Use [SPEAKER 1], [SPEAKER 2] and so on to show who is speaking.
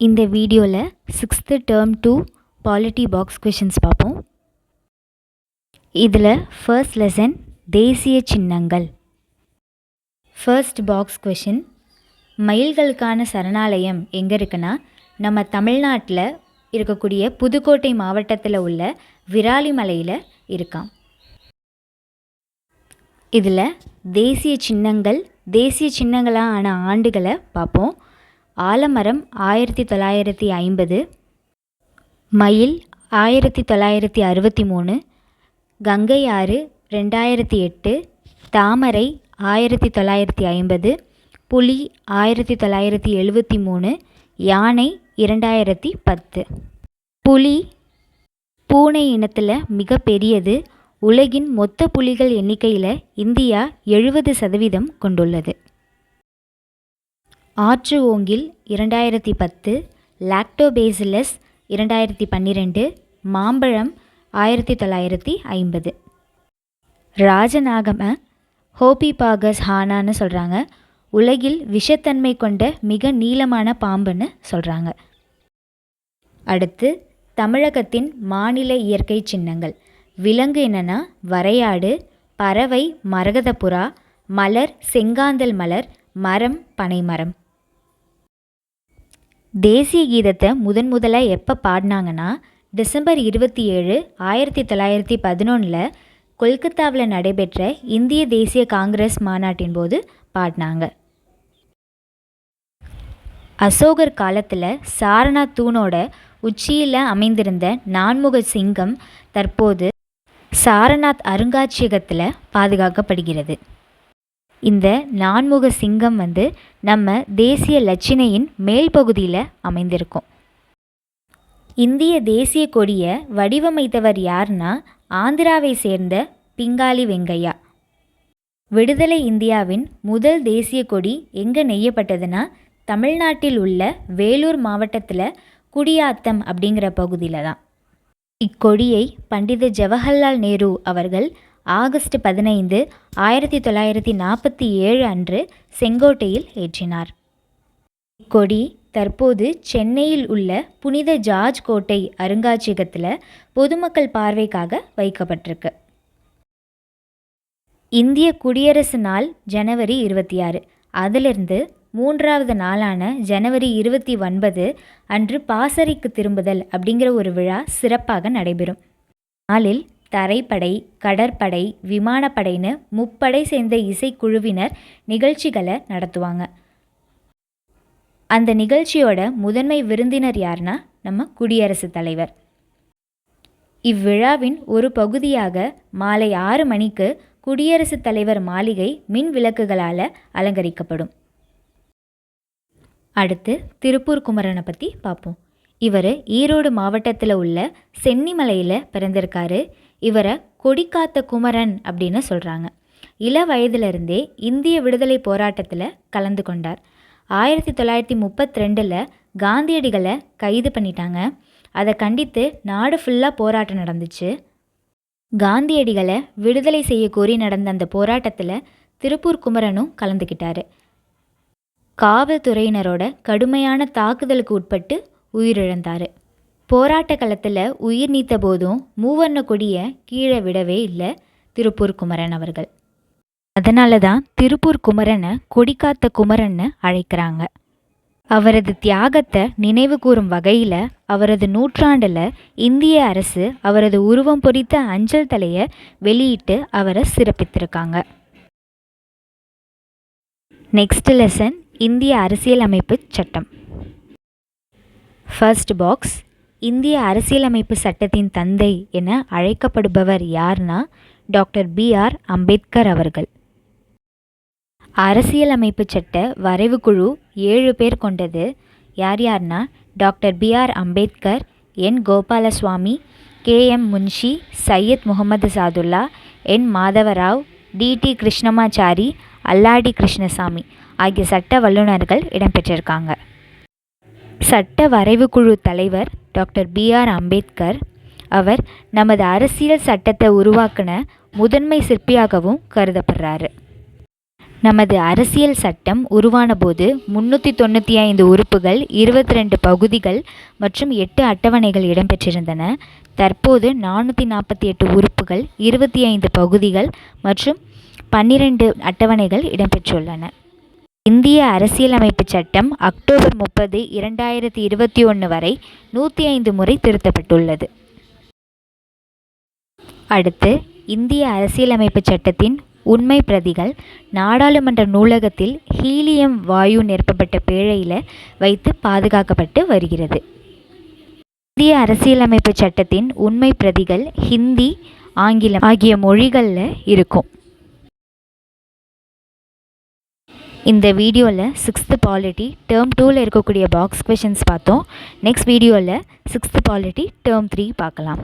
[SPEAKER 1] இந்த வீடியோவில் 6th term 2 polity box questions பார்ப்போம். இதில் ஃபர்ஸ்ட் லெசன் தேசிய சின்னங்கள். ஃபர்ஸ்ட் பாக்ஸ் கொஷின், மயில்களுக்கான சரணாலயம் எங்கே இருக்குன்னா நம்ம தமிழ்நாட்டில் இருக்கக்கூடிய புதுக்கோட்டை மாவட்டத்தில் உள்ள விராலிமலையில் இருக்காம். இதில் தேசிய சின்னங்களாக ஆன ஆண்டுகளை பார்ப்போம். ஆலமரம் 1950, மயில் 1963, கங்கை ஆறு 2008, தாமரை 1950, புலி 1973, யானை 2010. புலி பூனை இனத்தில் மிக பெரியது. உலகின் மொத்த புலிகள் எண்ணிக்கையில் இந்தியா 70% கொண்டுள்ளது. ஆற்று ஓங்கில் 2010, லாக்டோபேசிலஸ் 2012, மாம்பழம் 1950. ராஜநாகம ஹோபிபாகஸ் ஹானான்னு சொல்கிறாங்க. உலகில் விஷத்தன்மை கொண்ட மிக நீளமான பாம்புன்னு சொல்கிறாங்க. அடுத்து தமிழகத்தின் மாநில இயற்கை சின்னங்கள். விலங்கு என்னென்னா வரையாடு, பறவை மரகதப்புறா, மலர் செங்காந்தல் மலர், மரம் பனைமரம். தேசிய கீதத்தை முதலாக எப்போ பாடினாங்கன்னா டிசம்பர் 27, 1911 கொல்கத்தாவில் நடைபெற்ற இந்திய தேசிய காங்கிரஸ் மாநாட்டின் போது பாடினாங்க. அசோகர் காலத்தில் சாரநாத் தூணோட உச்சியில் அமைந்திருந்த நான்முக சிங்கம் தற்போது சாரநாத் அருங்காட்சியகத்தில் பாதுகாக்கப்படுகிறது. இந்த நான்முக சிங்கம் நம்ம தேசிய லட்சணையின் மேல் பகுதியில் அமைந்திருக்கும். இந்திய தேசிய கொடியை வடிவமைத்தவர் யார்னா ஆந்திராவை சேர்ந்த பிங்காலி வெங்கையா. விடுதலை இந்தியாவின் முதல் தேசிய கொடி எங்கே நெய்யப்பட்டதுன்னா தமிழ்நாட்டில் உள்ள வேலூர் மாவட்டத்தில் குடியாத்தம் அப்படிங்கிற பகுதியில் தான். இக்கொடியை பண்டித ஜவஹர்லால் நேரு அவர்கள் ஆகஸ்ட் 15, 1947 அன்று செங்கோட்டையில் ஏற்றினார். இக்கொடி தற்போது சென்னையில் உள்ள புனித ஜார்ஜ் கோட்டை அருங்காட்சியகத்தில் பொதுமக்கள் பார்வைக்காக வைக்கப்பட்டிருக்கு. இந்திய குடியரசு நாள் ஜனவரி 26. அதிலிருந்து 3வது நாளான ஜனவரி 29 அன்று பாசறைக்கு திரும்புதல் அப்படிங்கிற ஒரு விழா சிறப்பாக நடைபெறும். நாளில் தரைப்படை, கடற்படை, விமானப்படைன்னு முப்படை சேர்ந்த இசைக்குழுவினர் நிகழ்ச்சிகளை நடத்துவாங்க. அந்த நிகழ்ச்சியோட முதன்மை விருந்தினர் யாருன்னா நம்ம குடியரசுத் தலைவர். இவ்விழாவின் ஒரு பகுதியாக மாலை 6 மணிக்கு குடியரசுத் தலைவர் மாளிகை மின் விளக்குகளால் அலங்கரிக்கப்படும். அடுத்து திருப்பூர் குமரனை பற்றி பார்ப்போம். இவர் ஈரோடு மாவட்டத்தில் உள்ள சென்னிமலையில் பிறந்திருக்காரு. இவரை கொடிக்காத்த குமரன் அப்படின்னு சொல்கிறாங்க. இள வயதிலிருந்தே இந்திய விடுதலை போராட்டத்தில் கலந்து கொண்டார். 1932 காந்தியடிகளை கைது பண்ணிட்டாங்க. அதை கண்டித்து நாடு ஃபுல்லாக போராட்டம் நடந்துச்சு. காந்தியடிகளை விடுதலை செய்ய கோரி நடந்த அந்த போராட்டத்தில் திருப்பூர் குமரனும் கலந்துக்கிட்டார். காவல்துறையினரோட கடுமையான தாக்குதலுக்கு உட்பட்டு உயிரிழந்தார். போராட்ட களத்தில் உயிர் நீத்த போதும் மூவர்ண கொடியை கீழே விடவே இல்லை திருப்பூர் குமரன் அவர்கள். அதனால தான் திருப்பூர் குமரனை கொடிக்காத்த குமரன்னு அழைக்கிறாங்க. அவரது தியாகத்தை நினைவு கூறும் வகையில் அவரது 100ஆண்டில் இந்திய அரசு அவரது உருவம் பொறித்த அஞ்சல் தலையை வெளியிட்டு அவரை சிறப்பித்திருக்காங்க. நெக்ஸ்ட் லெசன் இந்திய அரசியலமைப்பு சட்டம். ஃபர்ஸ்ட் பாக்ஸ், இந்திய அரசியலமைப்பு சட்டத்தின் தந்தை என அழைக்கப்படுபவர் யார்னா டாக்டர் BR அம்பேத்கர் அவர்கள். அரசியலமைப்பு சட்ட வரைவு குழு 7 பேர் கொண்டது. யார்னா doctor BR Ambedkar, N Gopalaswami, KM Munshi, Syed Mohammed Saadulla, N Madhavarao, DT Krishnamachari, Alladi Krishnaswamy ஆகிய சட்ட வல்லுநர்கள் இடம்பெற்றிருக்காங்க. சட்ட வரைவு குழு தலைவர் டாக்டர் BR அம்பேத்கர். அவர் நமது அரசியல் சட்டத்தை உருவாக்கின முதன்மை சிற்பியாகவும் கருதப்படுறாரு. நமது அரசியல் சட்டம் உருவான போது 395 உறுப்புகள், 22 பகுதிகள் மற்றும் 8 அட்டவணைகள் இடம்பெற்றிருந்தன. தற்போது 448 உறுப்புகள், 25 பகுதிகள் மற்றும் 12 அட்டவணைகள் இடம்பெற்றுள்ளன. இந்திய அரசியலமைப்பு சட்டம் அக்டோபர் 30, 2021 வரை 105 முறை திருத்தப்பட்டுள்ளது. அடுத்து இந்திய அரசியலமைப்பு சட்டத்தின் உண்மை பிரதிகள் நாடாளுமன்ற நூலகத்தில் ஹீலியம் வாயு நிரப்பப்பட்ட பேழையில் வைத்து பாதுகாக்கப்பட்டு வருகிறது. இந்திய அரசியலமைப்பு சட்டத்தின் உண்மை பிரதிகள் ஹிந்தி, ஆங்கிலம் ஆகிய மொழிகளில் இருக்கும். இந்த வீடியோவில் 6th பாலிட்டி டேர்ம் 2ல் இருக்கக்கூடிய பாக்ஸ் கொஷின்ஸ் பார்த்தோம். நெக்ஸ்ட் வீடியோவில் 6th பாலிட்டி டேர்ம் 3 பார்க்கலாம்.